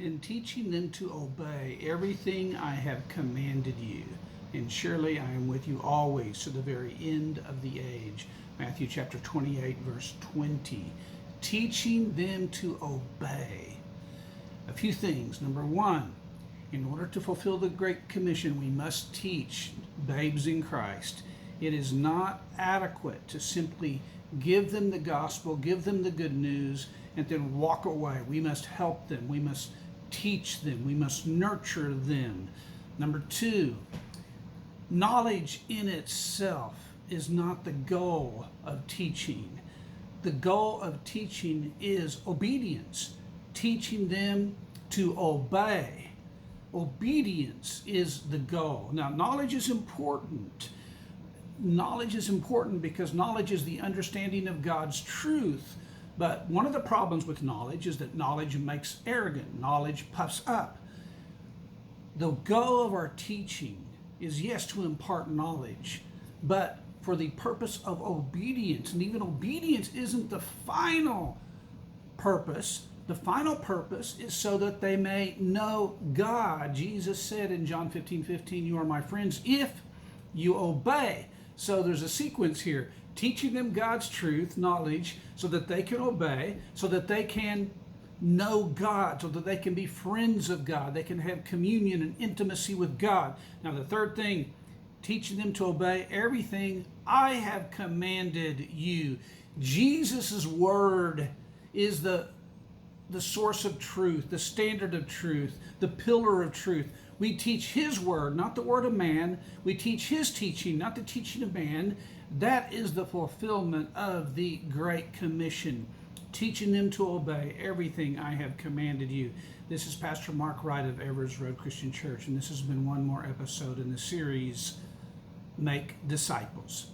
in teaching them to obey everything I have commanded you. And surely I am with you always to the very end of the age. Matthew chapter 28, verse 20. Teaching them to obey. A few things. Number one, in order to fulfill the Great Commission, we must teach babes in Christ. It is not adequate to simply give them the gospel, give them the good news, and then walk away. We must help them. We must teach them. We must nurture them. Number two, knowledge in itself is not the goal of teaching. The goal of teaching is obedience, teaching them to obey. Obedience is the goal. Now, knowledge is important. Knowledge is important because knowledge is the understanding of God's truth. But one of the problems with knowledge is that knowledge makes arrogant. Knowledge puffs up. The goal of our teaching is, yes, to impart knowledge, but for the purpose of obedience. And even obedience isn't the final purpose. The final purpose is so that they may know God. Jesus said in John 15:15, you are my friends if you obey. So there's a sequence here. Teaching them God's truth, knowledge, so that they can obey, so that they can know God, so that they can be friends of God. They can have communion and intimacy with God. Now the third thing, teaching them to obey everything I have commanded you. Jesus' word is the source of truth, the standard of truth, the pillar of truth. We teach his word, not the word of man. We teach his teaching, not the teaching of man. That is the fulfillment of the Great Commission, teaching them to obey everything I have commanded you. This is Pastor Mark Wright of Evers Road Christian Church, and this has been one more episode in the series, Make Disciples.